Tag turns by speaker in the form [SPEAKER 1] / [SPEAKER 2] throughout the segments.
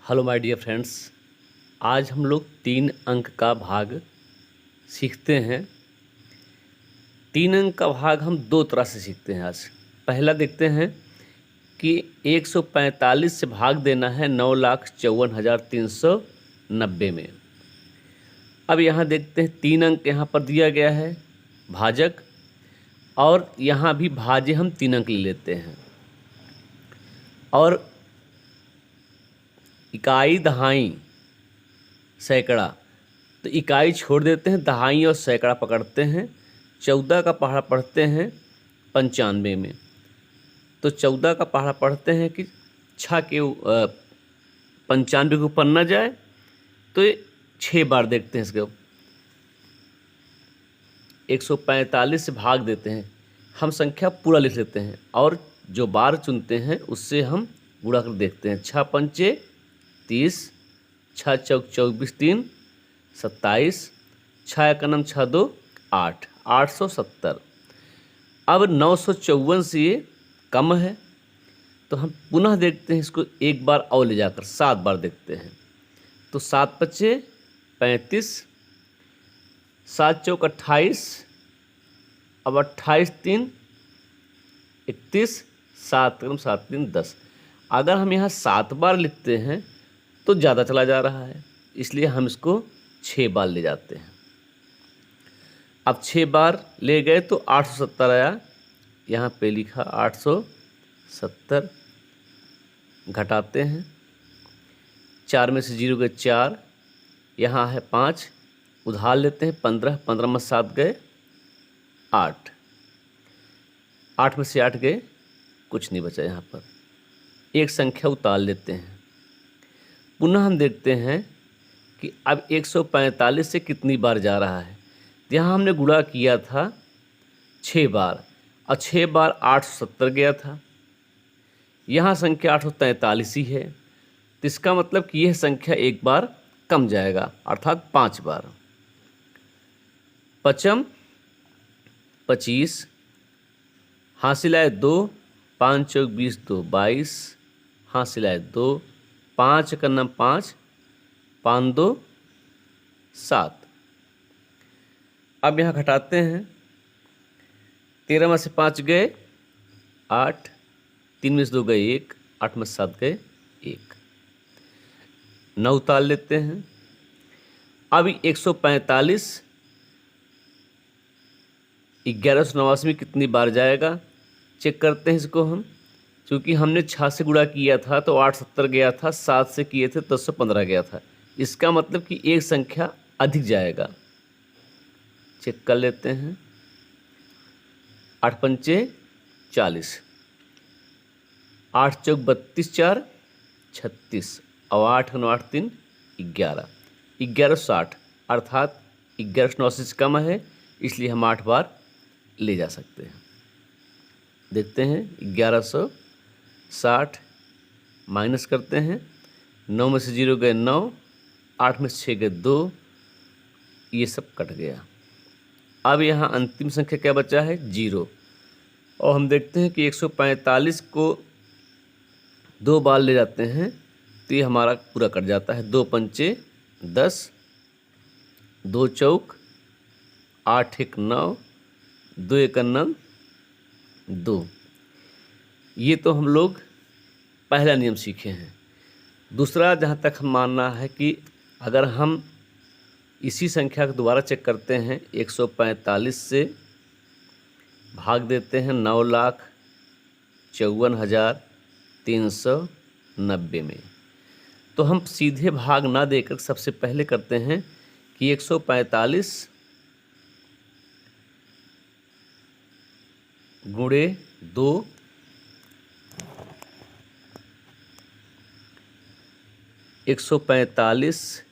[SPEAKER 1] Hello my dear friends. आज हम लोग 3 अंक का भाग सीखते हैं। 3 अंक का भाग हम 2 तरह से सीखते हैं। आज पहला देखते हैं कि 145 से भाग देना है 9,54,390 में। अब यहाँ देखते हैं 3 अंक यहाँ पर दिया गया है भाजक, और यहाँ भी भाज्य हम 3 अंक ले लेते हैं। और इकाई, दहाई, सैकड़ा, तो इकाई छोड़ देते हैं, दहाई और सैकड़ा पकड़ते हैं। 14 का पहाड़ा पढ़ते हैं 95 में। तो 14 का पहाड़ा पढ़ते हैं कि 6 के 95 के ऊपर न जाए, तो ये 6 बार देखते हैं इसको। 145 से भाग देते हैं, हम संख्या पूरा लिख लेते हैं और जो बार चुनते हैं उससे हम गुणा कर देखते हैं। 6 पंचे 30, 6 चौक 24, 3 27, 6 एकनम 6 2 8, 870। अब 954 से ये कम है, तो हम पुनः देखते हैं इसको एक बार और ले जाकर 7 बार देखते हैं। तो 7 पच्चे 35, 7 चौक 28, अब 28 3 31, 7 एकम 7 3 10। अगर हम यहाँ 7 बार लिखते हैं तो ज़्यादा चला जा रहा है, इसलिए हम इसको 6 बार ले जाते हैं। अब 6 बार ले गए तो 870 आया, यहाँ पे लिखा 870। घटाते हैं, 4 में से 0 गए 4, यहाँ है 5, उधार लेते हैं 15, 15 में 7 गए 8, 8 में से 8 गए, कुछ नहीं बचा यहाँ पर। एक संख्या उतार लेते हैं। पुनः हम देखते हैं कि अब 145 से कितनी बार जा रहा है। यहाँ हमने गुणा किया था 6 बार, और 6 बार 870 गया था। यहाँ संख्या 843 ही है, तो इसका मतलब कि यह संख्या एक बार कम जाएगा, अर्थात 5 बार। पचम 25, हासिल आए 2, 5 चौक 20 2 22, हासिल आए 2, 5 एकन्नम 5, 5 2 7। अब यहाँ घटाते हैं, 13 में से 5 गए 8, 3 में से 2 गए 1, 8 में से 7 गए 1, 9 उतार लेते हैं। अब 145 1189 में कितनी बार जाएगा चेक करते हैं इसको हम। क्योंकि हमने 6 से गुणा किया था तो 870 गया था, 7 से किए थे तो 1015 गया था। इसका मतलब कि एक संख्या अधिक जाएगा। चेक कर लेते हैं। 8 पंचे 40, 8 चौक 32 4 36, और 8 9 8 3 11, 1160, अर्थात 1189 से कम है, इसलिए हम 8 बार ले जा सकते हैं। देखते हैं 1160 माइनस करते हैं, 9 में से 0 गए 9, 8 में से 6 गए 2, ये सब कट गया। अब यहाँ अंतिम संख्या क्या बचा है 0, और हम देखते हैं कि 145 को 2 बार ले जाते हैं तो ये हमारा पूरा कट जाता है। 2 पंचे 10, 2 चौक 8 1 9, 2 एकन्नम 2। ये तो हम लोग पहला नियम सीखे हैं। दूसरा, जहाँ तक हम मानना है कि अगर हम इसी संख्या को दोबारा चेक करते हैं, 145 से भाग देते हैं 9,54,390 में, तो हम सीधे भाग ना देकर सबसे पहले करते हैं कि 145 गुणे 2, 145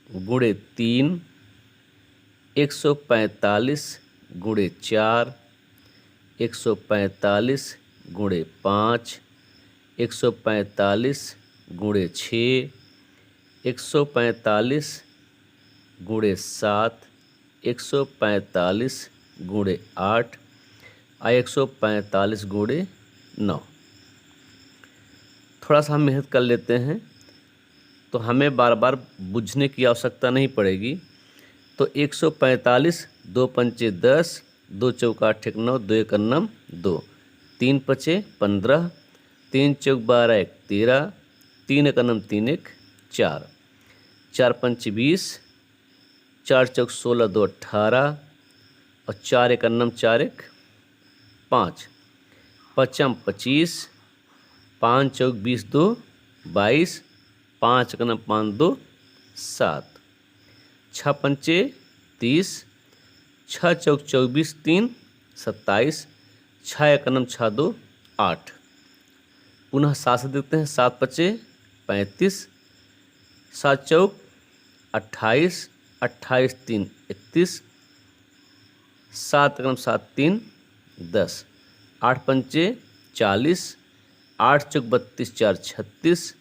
[SPEAKER 1] गुणे 3, 145 गुणे 4, 145 गुणे 5, 145 गुणे 6, 145 गुणे 7, 145 गुणे 8, 145 गुणे 9। थोड़ा सा हम मेहनत कर लेते हैं। तो हमें बार बार बूझने की आवश्यकता नहीं पड़ेगी। तो 145, 2 पंचे 10, 2 चौका 8 9, 2 एक 9 2, 3 पचे 15, 3 चौक 12 1 13, 3 एक 9 3 1 4, 4 पंचे 20, 4 चौक 16 2 18 और 4 एक 9 4 1 5, पचम 25, 5 चौक 20 2 22, 5 एक 9 5 2 7, 6 पंचे 30, 6 चौक 24 3 27, 6 एक 9 6 2 8। पुनः 7 से देखते हैं। 7 पचे 35, 7 चौक 28, 28 3 31, 7 एक 9 7 3 10, 8 पंचे 40, 8 चौक 32 4 36,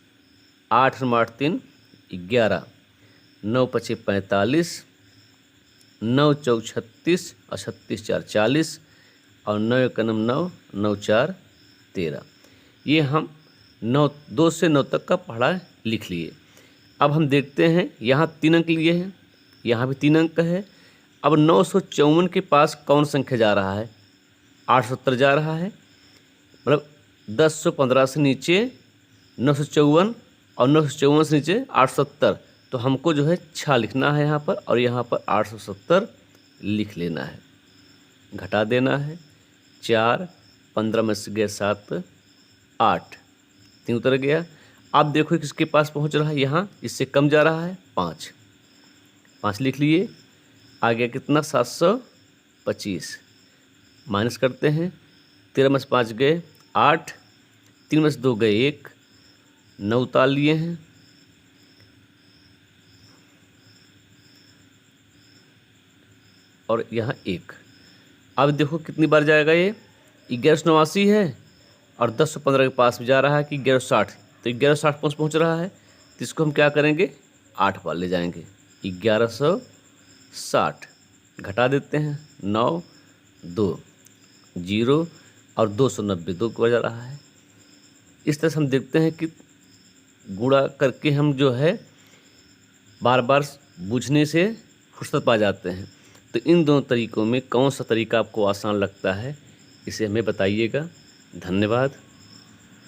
[SPEAKER 1] 8 8 3 11, 9 पचे 45, 9 चौक 36 और 36 4 40 और 9 एक 9 9 4 13। ये हम 2 से 9 तक का पढ़ा लिख लिए। अब हम देखते हैं, यहाँ 3 अंक लिए हैं, यहाँ भी 3 अंक है। अब 954 के पास कौन संख्या जा रहा है? 870 जा रहा है। मतलब 1015 से नीचे 954 और 954 से नीचे 870। तो हमको जो है 6 लिखना है यहाँ पर और यहाँ पर 870 लिख लेना है, घटा देना है। 4, 15 में से गया 7, 8, 3 उतर गया। अब देखो किसके पास पहुँच रहा है, यहाँ इससे कम जा रहा है 5, 5 लिख लिए। आ गया कितना? 725। माइनस करते हैं। 13 में से 5 गए 8, 3 में से 2 गए 1, 9 उतार लिए हैं। और यहाँ 1। अब देखो कितनी बार जाएगा ये? 1189 है और 1015 के पास में जा रहा है कि 1160। तो 1160 पहुँच रहा है। तो इसको हम क्या करेंगे? 8 बार ले जाएंगे। 1160 घटा देते हैं। 9 2 0 और 290 2 को बजा रहा है। इस तरह से हम देखते हैं कि गुणा करके हम जो है बार बार बूझने से फुर्सत पा जाते हैं। तो इन दोनों तरीकों में कौन सा तरीका आपको आसान लगता है, इसे हमें बताइएगा। धन्यवाद।